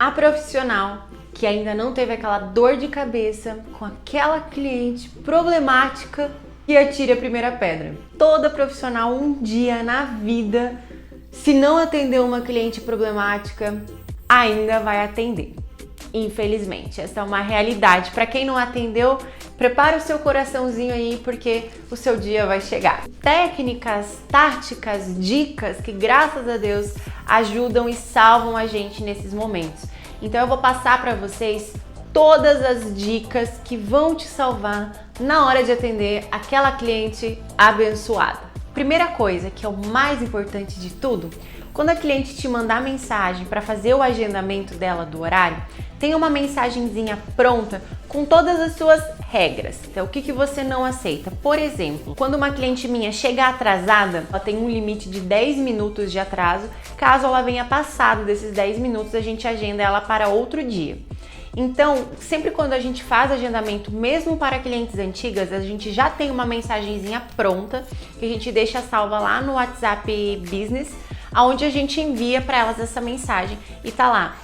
A profissional que ainda não teve aquela dor de cabeça com aquela cliente problemática e atire a primeira pedra. Toda profissional um dia na vida, se não atender uma cliente problemática, ainda vai atender. Infelizmente, essa é uma realidade. Para quem não atendeu, prepara o seu coraçãozinho aí, porque o seu dia vai chegar. Técnicas, táticas, dicas que, graças a Deus, ajudam e salvam a gente nesses momentos. Então eu vou passar para vocês todas as dicas que vão te salvar na hora de atender aquela cliente abençoada. Primeira coisa, que é o mais importante de tudo, quando a cliente te mandar mensagem para fazer o agendamento dela do horário, tem uma mensagenzinha pronta com todas as suas regras. Então, o que você não aceita? Por exemplo, quando uma cliente minha chega atrasada, ela tem um limite de 10 minutos de atraso. Caso ela venha passado desses 10 minutos, a gente agenda ela para outro dia. Então, sempre quando a gente faz agendamento, mesmo para clientes antigas, a gente já tem uma mensagenzinha pronta que a gente deixa salva lá no WhatsApp Business, onde a gente envia para elas essa mensagem e tá lá.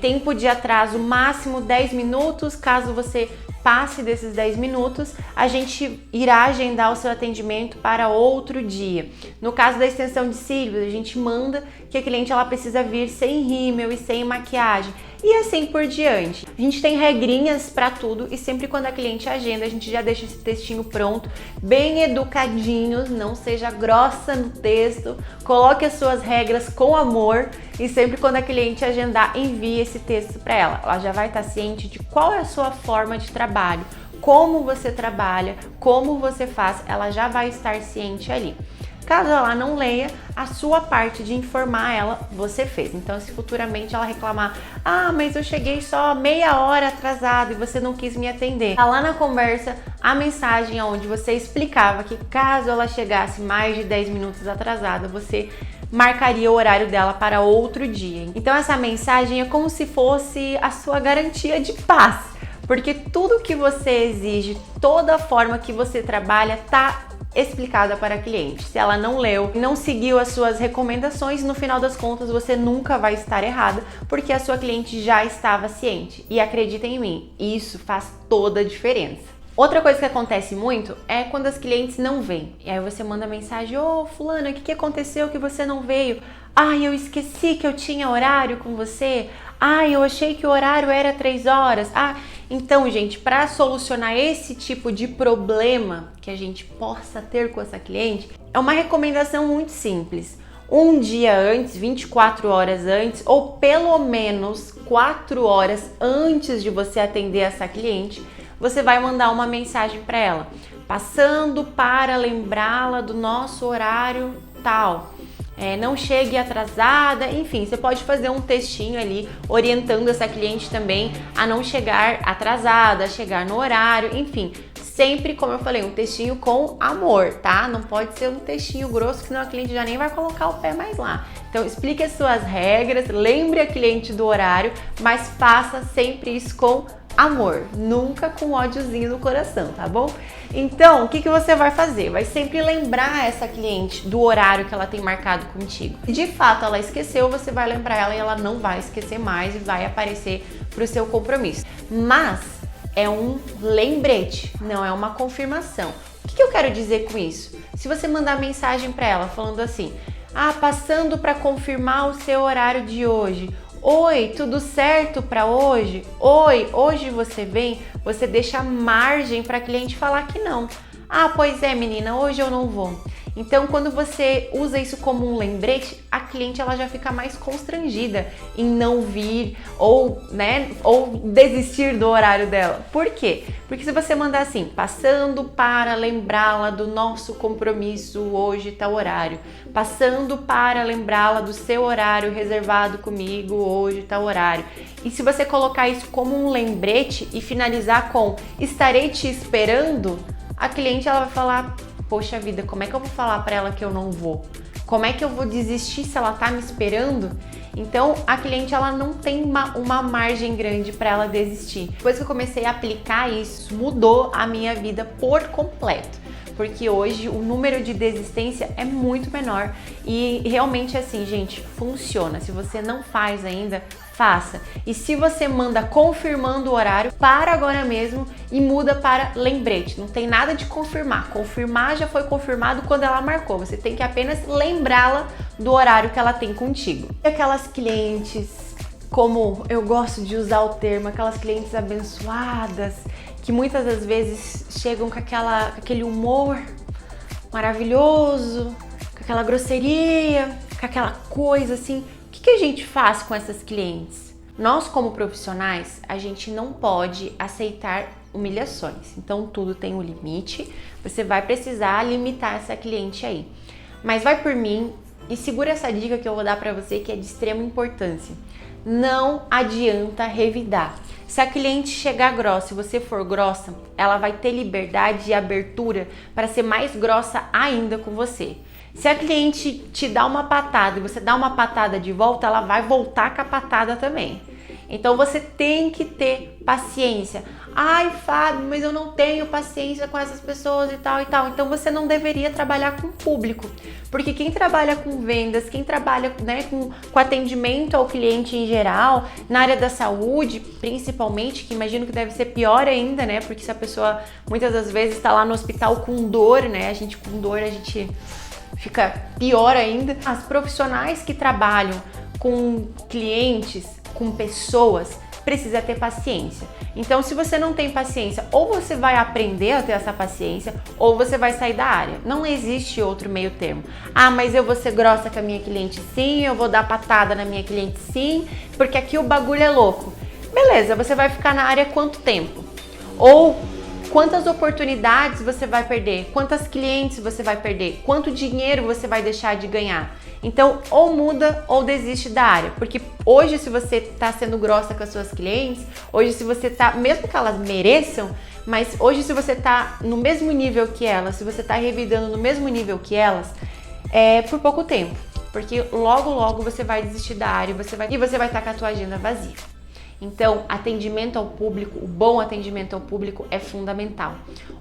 Tempo de atraso máximo 10 minutos, caso você passe desses 10 minutos, a gente irá agendar o seu atendimento para outro dia. No caso da extensão de cílios, a gente manda que a cliente ela precisa vir sem rímel e sem maquiagem e assim por diante. A gente tem regrinhas para tudo e sempre quando a cliente agenda, a gente já deixa esse textinho pronto, bem educadinho, não seja grossa no texto, coloque as suas regras com amor e sempre quando a cliente agendar, envie esse texto para ela. Ela já vai estar ciente de qual é a sua forma de trabalho, como você trabalha, como você faz, ela já vai estar ciente ali. Caso ela não leia, a sua parte de informar ela, você fez. Então, se futuramente ela reclamar, mas eu cheguei só meia hora atrasado e você não quis me atender. Tá lá na conversa a mensagem onde você explicava que caso ela chegasse mais de 10 minutos atrasada, você marcaria o horário dela para outro dia. Então, essa mensagem é como se fosse a sua garantia de paz, porque tudo que você exige, toda a forma que você trabalha, tá explicada para a cliente. Se ela não leu, não seguiu as suas recomendações, no final das contas você nunca vai estar errada, porque a sua cliente já estava ciente. E acredita em mim, isso faz toda a diferença. Outra coisa que acontece muito é quando as clientes não vêm. E aí você manda mensagem, fulana, o que aconteceu que você não veio? Eu esqueci que eu tinha horário com você. Eu achei que o horário era 3 horas. Então, gente, para solucionar esse tipo de problema que a gente possa ter com essa cliente, é uma recomendação muito simples. Um dia antes, 24 horas antes, ou pelo menos 4 horas antes de você atender essa cliente, você vai mandar uma mensagem para ela, passando para lembrá-la do nosso horário tal. Não chegue atrasada, enfim, você pode fazer um textinho ali orientando essa cliente também a não chegar atrasada, a chegar no horário, enfim, sempre, como eu falei, um textinho com amor, tá? Não pode ser um textinho grosso, senão a cliente já nem vai colocar o pé mais lá. Então, explique as suas regras, lembre a cliente do horário, mas faça sempre isso com amor, nunca com ódiozinho no coração, tá bom? Então, o que você vai fazer? Vai sempre lembrar essa cliente do horário que ela tem marcado contigo. Se de fato ela esqueceu, você vai lembrar ela e ela não vai esquecer mais e vai aparecer para o seu compromisso. Mas é um lembrete, não é uma confirmação. O que eu quero dizer com isso? Se você mandar mensagem para ela falando assim, passando para confirmar o seu horário de hoje, oi, tudo certo para hoje? Oi, hoje você vem? Você deixa margem para a cliente falar que não. Pois é, menina, hoje eu não vou. Então, quando você usa isso como um lembrete, a cliente ela já fica mais constrangida em não vir ou desistir do horário dela. Por quê? Porque se você mandar assim, passando para lembrá-la do nosso compromisso hoje tal horário, passando para lembrá-la do seu horário reservado comigo hoje tal horário. E se você colocar isso como um lembrete e finalizar com estarei te esperando, a cliente ela vai falar, poxa vida, como é que eu vou falar para ela que eu não vou? Como é que eu vou desistir se ela tá me esperando? Então, a cliente ela não tem uma margem grande para ela desistir. Depois que eu comecei a aplicar isso, mudou a minha vida por completo. Porque hoje o número de desistência é muito menor e realmente assim, gente, funciona. Se você não faz ainda, faça. E se você manda confirmando o horário, para agora mesmo e muda para lembrete. Não tem nada de confirmar. Confirmar já foi confirmado quando ela marcou. Você tem que apenas lembrá-la do horário que ela tem contigo. E aquelas clientes, como eu gosto de usar o termo, aquelas clientes abençoadas, que muitas das vezes chegam com aquele humor maravilhoso, com aquela grosseria, com aquela coisa assim. O que a gente faz com essas clientes? Nós, como profissionais, a gente não pode aceitar humilhações. Então, tudo tem um limite. Você vai precisar limitar essa cliente aí. Mas vai por mim e segura essa dica que eu vou dar para você, que é de extrema importância. Não adianta revidar. Se a cliente chegar grossa e você for grossa, ela vai ter liberdade e abertura para ser mais grossa ainda com você. Se a cliente te dá uma patada e você dá uma patada de volta, ela vai voltar com a patada também. Então você tem que ter paciência. Ai, Fábio, mas eu não tenho paciência com essas pessoas e tal e tal. Então você não deveria trabalhar com o público. Porque quem trabalha com vendas, quem trabalha, né, com atendimento ao cliente em geral, na área da saúde, principalmente, que imagino que deve ser pior ainda, né? Porque se a pessoa muitas das vezes está lá no hospital com dor, né? A gente com dor, a gente fica pior ainda. As profissionais que trabalham com clientes, com pessoas, precisa ter paciência. Então, se você não tem paciência, ou você vai aprender a ter essa paciência, ou você vai sair da área. Não existe outro meio termo. Ah, mas eu vou ser grossa com a minha cliente sim, eu vou dar patada na minha cliente sim, porque aqui o bagulho é louco. Beleza, você vai ficar na área quanto tempo? Ou quantas oportunidades você vai perder? Quantas clientes você vai perder? Quanto dinheiro você vai deixar de ganhar? Então, ou muda ou desiste da área. Porque hoje, se você está sendo grossa com as suas clientes, hoje se você está, mesmo que elas mereçam, mas hoje se você está no mesmo nível que elas, se você está revidando no mesmo nível que elas, é por pouco tempo. Porque logo, logo você vai desistir da área e você vai estar com a tua agenda vazia. Então, atendimento ao público, o bom atendimento ao público é fundamental.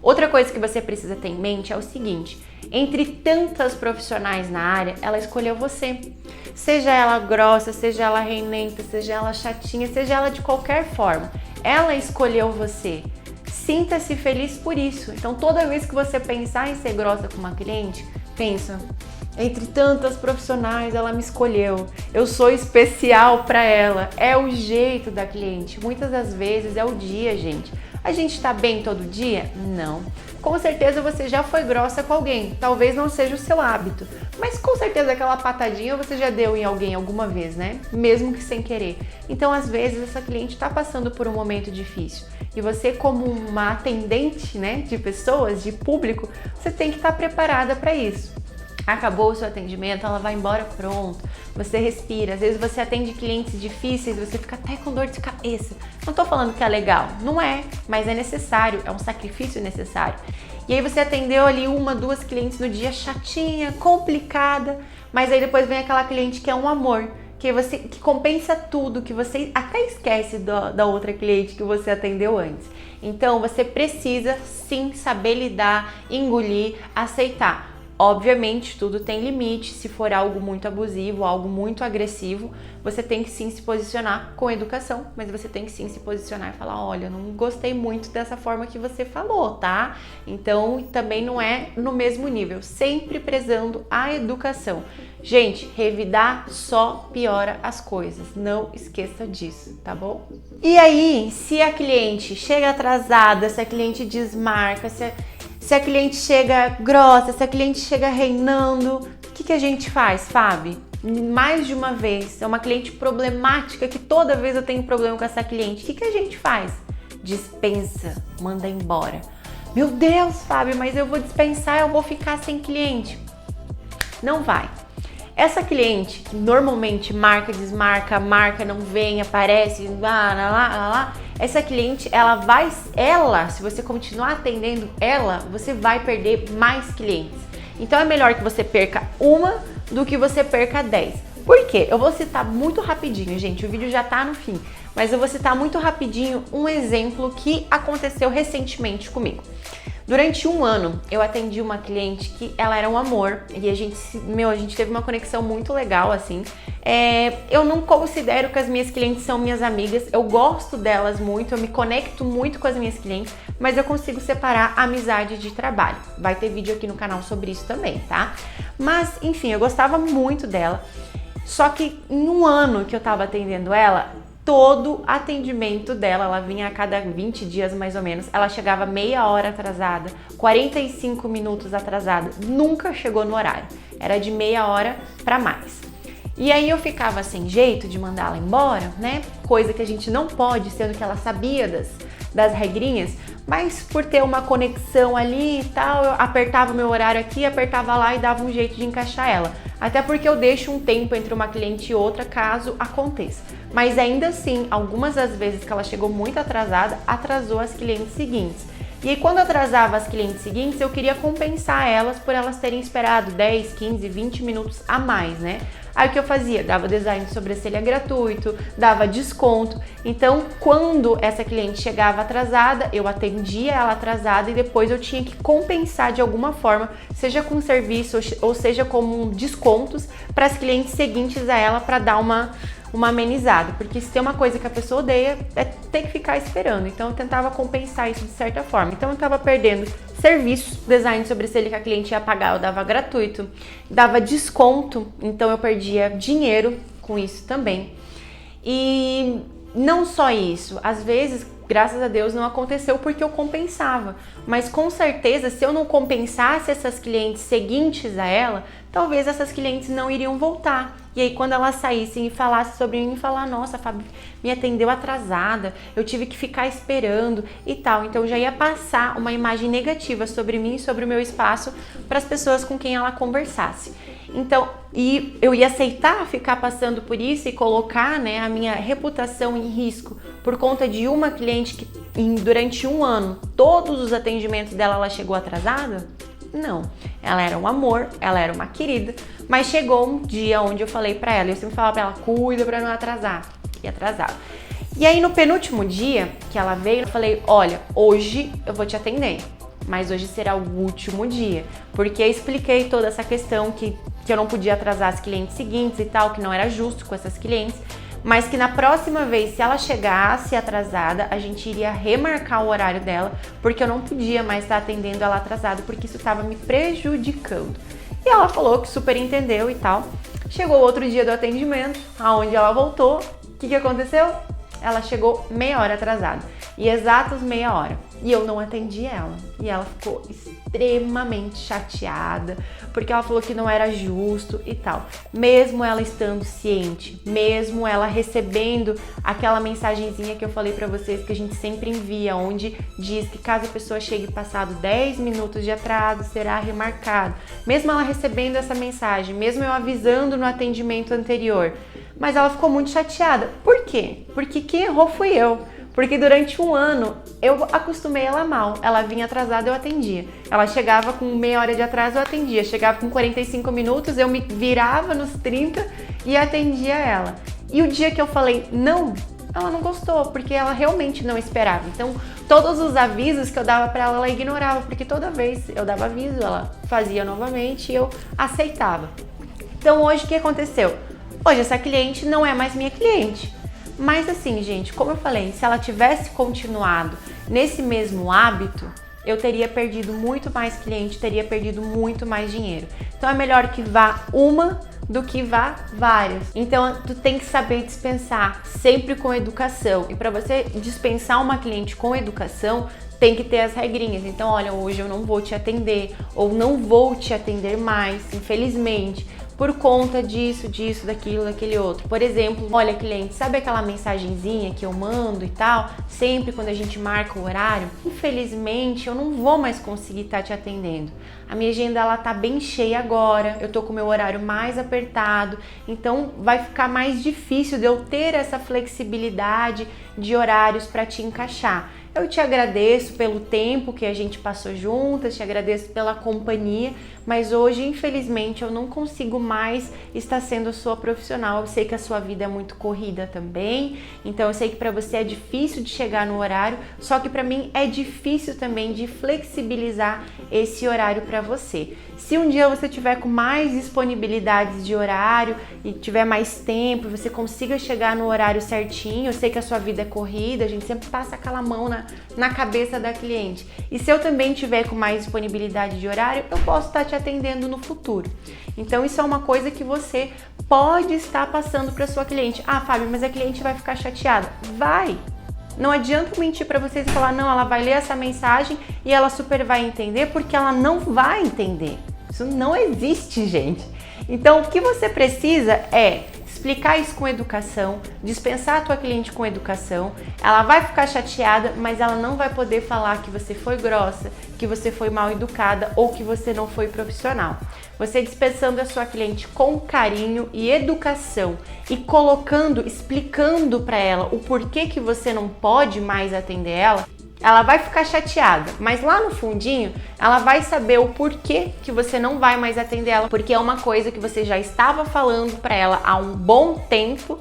Outra coisa que você precisa ter em mente é o seguinte: entre tantas profissionais na área, ela escolheu você. Seja ela grossa, seja ela reinenta, seja ela chatinha, seja ela de qualquer forma, ela escolheu você. Sinta-se feliz por isso. Então, toda vez que você pensar em ser grossa com uma cliente, pensa: entre tantas profissionais, ela me escolheu. Eu sou especial para ela. É o jeito da cliente. Muitas das vezes é o dia, gente. A gente tá bem todo dia? Não. Com certeza você já foi grossa com alguém. Talvez não seja o seu hábito. Mas com certeza aquela patadinha você já deu em alguém alguma vez, né? Mesmo que sem querer. Então, às vezes, essa cliente tá passando por um momento difícil. E você, como uma atendente, né, de pessoas, de público, você tem que estar preparada para isso. Acabou o seu atendimento, ela vai embora, pronto. Você respira. Às vezes você atende clientes difíceis, você fica até com dor de cabeça. Não tô falando que é legal, não é, mas é necessário, é um sacrifício necessário. E aí você atendeu ali uma, duas clientes no dia, chatinha, complicada, mas aí depois vem aquela cliente que é um amor, que compensa tudo, que você até esquece da outra cliente que você atendeu antes. Então você precisa sim saber lidar, engolir, aceitar. Obviamente, tudo tem limite. Se for algo muito abusivo, algo muito agressivo, você tem que sim se posicionar com educação, mas você tem que sim se posicionar e falar: olha, eu não gostei muito dessa forma que você falou, tá? Então, também não é no mesmo nível, sempre prezando a educação. Gente, revidar só piora as coisas, não esqueça disso, tá bom? E aí, se a cliente chega atrasada, se a cliente desmarca, se a cliente chega grossa, se a cliente chega reinando, o que a gente faz, Fábio? Mais de uma vez, é uma cliente problemática que toda vez eu tenho problema com essa cliente. O que a gente faz? Dispensa, manda embora. Meu Deus, Fábio, mas eu vou dispensar, eu vou ficar sem cliente. Não vai. Essa cliente que normalmente marca, desmarca, marca, não vem, aparece, essa cliente, se você continuar atendendo ela, você vai perder mais clientes. Então é melhor que você perca uma do que você perca 10. Por quê? Eu vou citar muito rapidinho, gente, o vídeo já tá no fim, mas eu vou citar muito rapidinho um exemplo que aconteceu recentemente comigo. Durante um ano, eu atendi uma cliente que ela era um amor e a gente teve uma conexão muito legal, assim. Eu não considero que as minhas clientes são minhas amigas, eu gosto delas muito, eu me conecto muito com as minhas clientes, mas eu consigo separar amizade de trabalho. Vai ter vídeo aqui no canal sobre isso também, tá? Mas, enfim, eu gostava muito dela, só que em um ano que eu tava atendendo ela, todo atendimento dela, ela vinha a cada 20 dias mais ou menos, ela chegava meia hora atrasada, 45 minutos atrasada, nunca chegou no horário, era de meia hora pra mais. E aí eu ficava sem jeito de mandar ela embora, né? Coisa que a gente não pode, sendo que ela sabia das regrinhas, mas por ter uma conexão ali e tal, eu apertava o meu horário aqui, apertava lá e dava um jeito de encaixar ela. Até porque eu deixo um tempo entre uma cliente e outra caso aconteça. Mas ainda assim, algumas das vezes que ela chegou muito atrasada, atrasou as clientes seguintes. E aí, quando atrasava as clientes seguintes, eu queria compensar elas por elas terem esperado 10, 15, 20 minutos a mais, né? Aí o que eu fazia? Dava design de sobrancelha gratuito, dava desconto. Então, quando essa cliente chegava atrasada, eu atendia ela atrasada e depois eu tinha que compensar de alguma forma, seja com serviço ou seja com descontos para as clientes seguintes a ela para dar uma amenizada, porque se tem uma coisa que a pessoa odeia é ter que ficar esperando, então eu tentava compensar isso de certa forma. Então eu tava perdendo serviços, design de sobrancelha que a cliente ia pagar, eu dava gratuito, dava desconto, então eu perdia dinheiro com isso também. E não só isso, às vezes, graças a Deus, não aconteceu porque eu compensava, mas com certeza, se eu não compensasse essas clientes seguintes a ela, talvez essas clientes não iriam voltar. E aí, quando elas saíssem e falassem sobre mim, falar, nossa, a Fabi me atendeu atrasada, eu tive que ficar esperando e tal. Então, eu já ia passar uma imagem negativa sobre mim e sobre o meu espaço para as pessoas com quem ela conversasse. Então, e eu ia aceitar ficar passando por isso e colocar, né, a minha reputação em risco por conta de uma cliente que durante um ano, todos os atendimentos dela, ela chegou atrasada? Não, ela era um amor, ela era uma querida, mas chegou um dia onde eu falei pra ela, eu sempre falava pra ela, cuida pra não atrasar, e atrasava. E aí no penúltimo dia que ela veio, eu falei, olha, hoje eu vou te atender, mas hoje será o último dia, porque eu expliquei toda essa questão que eu não podia atrasar as clientes seguintes e tal, que não era justo com essas clientes, mas que na próxima vez, se ela chegasse atrasada, a gente iria remarcar o horário dela, porque eu não podia mais estar atendendo ela atrasada, porque isso estava me prejudicando. E ela falou que super entendeu e tal. Chegou outro dia do atendimento, aonde ela voltou. O que aconteceu? Ela chegou meia hora atrasada, e exatos meia hora. E eu não atendi ela. E ela ficou extremamente chateada, porque ela falou que não era justo e tal. Mesmo ela estando ciente, mesmo ela recebendo aquela mensagenzinha que eu falei pra vocês, que a gente sempre envia, onde diz que caso a pessoa chegue passado 10 minutos de atraso, será remarcado. Mesmo ela recebendo essa mensagem, mesmo eu avisando no atendimento anterior, mas ela ficou muito chateada. Por quê? Porque quem errou fui eu. Porque durante um ano eu acostumei ela mal. Ela vinha atrasada, eu atendia. Ela chegava com meia hora de atraso, eu atendia. Chegava com 45 minutos, eu me virava nos 30 e atendia ela. E o dia que eu falei não, ela não gostou, porque ela realmente não esperava. Então, todos os avisos que eu dava pra ela, ela ignorava, porque toda vez eu dava aviso, ela fazia novamente e eu aceitava. Então, hoje o que aconteceu? Hoje essa cliente não é mais minha cliente. Mas assim, gente, como eu falei, se ela tivesse continuado nesse mesmo hábito, eu teria perdido muito mais cliente, teria perdido muito mais dinheiro. Então é melhor que vá uma do que vá várias. Então tu tem que saber dispensar sempre com educação. E para você dispensar uma cliente com educação, tem que ter as regrinhas. Então, olha, hoje eu não vou te atender ou não vou te atender mais, infelizmente, por conta disso, daquilo, daquele outro. Por exemplo, olha, cliente, sabe aquela mensagenzinha que eu mando e tal? Sempre quando a gente marca o horário, infelizmente eu não vou mais conseguir estar te atendendo. A minha agenda, ela tá bem cheia agora, eu tô com o meu horário mais apertado, então vai ficar mais difícil de eu ter essa flexibilidade de horários para te encaixar. Eu te agradeço pelo tempo que a gente passou juntas, te agradeço pela companhia, mas hoje, infelizmente, eu não consigo mais estar sendo a sua profissional. Eu sei que a sua vida é muito corrida também, então eu sei que para você é difícil de chegar no horário, só que para mim é difícil também de flexibilizar esse horário para você. Se um dia você tiver com mais disponibilidades de horário e tiver mais tempo, você consiga chegar no horário certinho, eu sei que a sua vida é corrida, a gente sempre passa aquela mão na cabeça da cliente. E se eu também tiver com mais disponibilidade de horário, eu posso estar te atendendo no futuro. Então isso é uma coisa que você pode estar passando para sua cliente. Ah, Fábio, mas a cliente vai ficar chateada. Vai! Não adianta mentir para vocês e falar, não, ela vai ler essa mensagem e ela super vai entender, porque ela não vai entender. Isso não existe, gente. Então, o que você precisa é explicar isso com educação, dispensar a tua cliente com educação. Ela vai ficar chateada, mas ela não vai poder falar que você foi grossa, que você foi mal educada ou que você não foi profissional. Você dispensando a sua cliente com carinho e educação e colocando, explicando para ela o porquê que você não pode mais atender ela vai ficar chateada, mas lá no fundinho ela vai saber o porquê que você não vai mais atender ela, porque é uma coisa que você já estava falando para ela há um bom tempo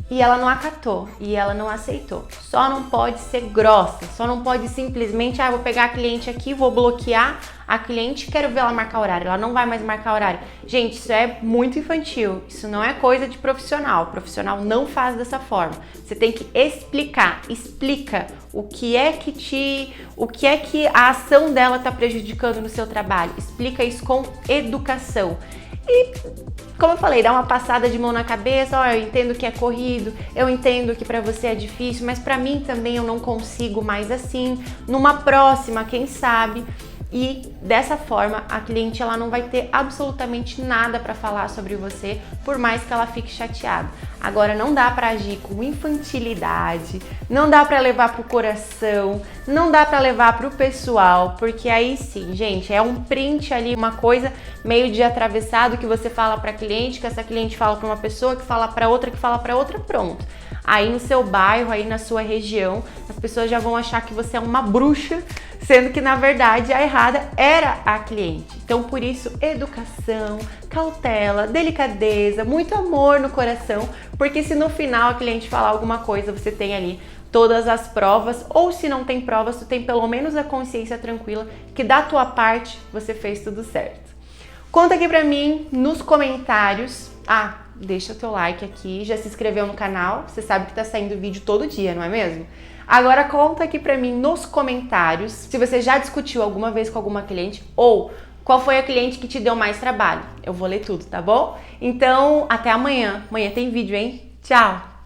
e ela não acatou e ela não aceitou. Só não pode ser grossa, só não pode simplesmente, vou pegar a cliente aqui, vou bloquear a cliente, quero ver ela marcar horário, ela não vai mais marcar horário. Gente, isso é muito infantil, isso não é coisa de profissional. O profissional não faz dessa forma. Você tem que explica o que é que a ação dela tá prejudicando no seu trabalho. Explica isso com educação. E, como eu falei, dá uma passada de mão na cabeça, eu entendo que é corrido, eu entendo que para você é difícil, mas para mim também eu não consigo mais assim. Numa próxima, quem sabe? E dessa forma a cliente ela não vai ter absolutamente nada para falar sobre você, por mais que ela fique chateada. Agora não dá para agir com infantilidade, não dá para levar pro coração, não dá para levar pro pessoal, porque aí sim, gente, é um print ali, uma coisa meio de atravessado que você fala para cliente, que essa cliente fala para uma pessoa, que fala para outra, que fala para outra, pronto. Aí no seu bairro, aí na sua região, as pessoas já vão achar que você é uma bruxa, sendo que na verdade a errada era a cliente. Então por isso, educação, cautela, delicadeza, muito amor no coração, porque se no final a cliente falar alguma coisa, você tem ali todas as provas, ou se não tem provas, tu tem pelo menos a consciência tranquila que da tua parte você fez tudo certo. Conta aqui pra mim nos comentários. Deixa o teu like aqui, já se inscreveu no canal, você sabe que tá saindo vídeo todo dia, não é mesmo? Agora conta aqui pra mim nos comentários se você já discutiu alguma vez com alguma cliente ou qual foi a cliente que te deu mais trabalho. Eu vou ler tudo, tá bom? Então, até amanhã. Amanhã tem vídeo, hein? Tchau!